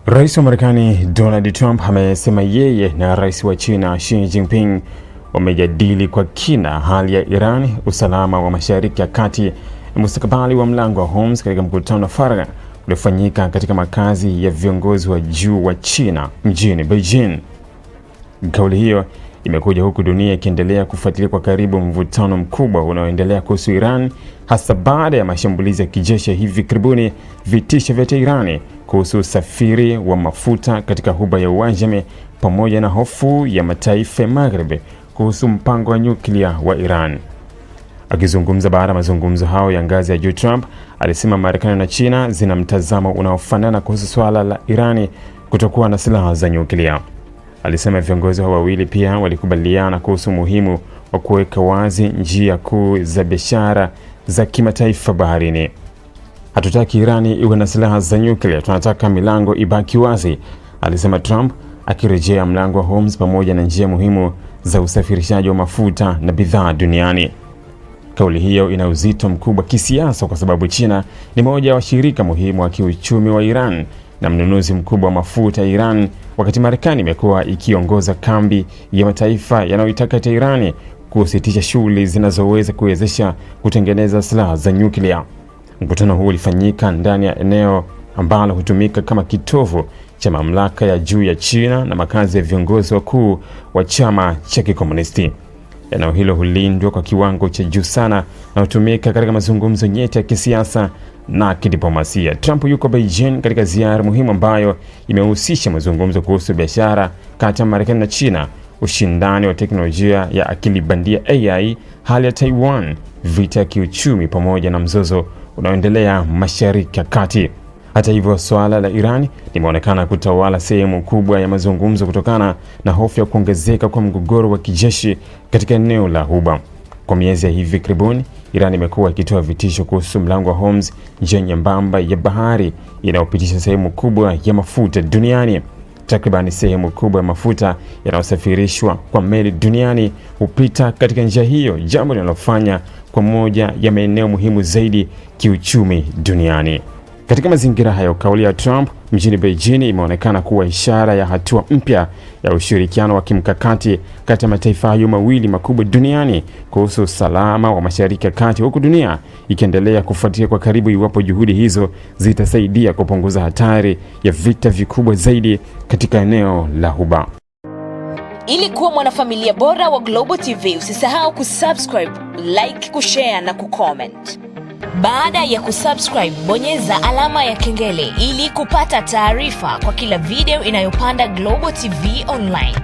Rais wa Marekani Donald Trump amesema yeye na Rais wa China Xi Jinping wamejadili kwa kina hali ya Iran, usalama wa Mashariki ya Kati na mustakabali wa mlango wa Hormuz katika mkutano faragha uliofanyika katika makazi ya viongozi wa juu wa China mjini Beijing. Kauli hiyo imekuja huku dunia ikiendelea kufuatilia kwa karibu mvutano mkubwa unaoendelea kuhusu Iran, hasa baada ya mashambulizi ya kijeshi hivi karibuni, vitisho vya Teherani kuhusu usafiri wa mafuta katika Ghuba ya Uajemi, pamoja na hofu ya mataifa ya Magharibi kuhusu mpango wa nyuklia wa Iran. Akizungumza baada ya mazungumzo hayo ya ngazi ya juu, Trump alisema Marekani na China zina mtazamo unaofanana kuhusu swala la Irani kutokuwa na silaha za nyuklia. Alisema viongozi hao wawili pia walikubaliana kuhusu umuhimu wa kuweka wazi njia kuu za biashara za kimataifa baharini. Hatutaki Irani iwe na silaha za nyuklia, tunataka milango ibaki wazi, alisema Trump, akirejea mlango wa Hormuz pamoja na njia muhimu za usafirishaji wa mafuta na bidhaa duniani. Kauli hiyo ina uzito mkubwa kisiasa kwa sababu China ni moja wa washirika muhimu wa kiuchumi wa Iran na mnunuzi mkubwa wa mafuta ya Iran, wakati Marekani imekuwa ikiongoza kambi ya mataifa yanayoitaka Teherani kusitisha shughuli zinazoweza kuwezesha kutengeneza silaha za nyuklia. Mkutano huu ulifanyika ndani ya eneo ambalo hutumika kama kitovu cha mamlaka ya juu ya China na makazi ya viongozi wakuu wa chama cha kikomunisti. Eneo hilo hulindwa kwa kiwango cha juu sana na hutumika katika mazungumzo nyeti ya kisiasa na kidiplomasia. Trump yuko Beijing katika ziara muhimu ambayo imehusisha mazungumzo kuhusu biashara kati ya Marekani na China, ushindani wa teknolojia ya akili bandia AI, hali ya Taiwan, vita ya kiuchumi pamoja na mzozo unaoendelea Mashariki ya Kati. Hata hivyo, swala la Iran limeonekana kutawala sehemu kubwa ya mazungumzo kutokana na hofu ya kuongezeka kwa mgogoro wa kijeshi katika eneo la Ghuba. Kwa miezi ya hivi karibuni, Iran imekuwa ikitoa vitisho kuhusu mlango wa Hormuz, njia nyembamba ya bahari inayopitisha sehemu kubwa ya mafuta duniani. Takriban sehemu kubwa ya mafuta yanayosafirishwa kwa meli duniani hupita katika njia hiyo, jambo linalofanya kwa moja ya maeneo muhimu zaidi kiuchumi duniani. Katika mazingira hayo, kauli ya Trump mjini Beijing imeonekana kuwa ishara ya hatua mpya ya ushirikiano wa kimkakati kati ya mataifa hayo mawili makubwa duniani kuhusu usalama wa Mashariki ya Kati, huku dunia ikiendelea kufuatilia kwa karibu iwapo juhudi hizo zitasaidia kupunguza hatari ya vita vikubwa zaidi katika eneo la Ghuba. Ili kuwa mwanafamilia bora wa Global TV, usisahau kusubscribe, like, kushare na kucomment. Baada ya kusubscribe, bonyeza alama ya kengele ili kupata taarifa kwa kila video inayopanda Global TV Online.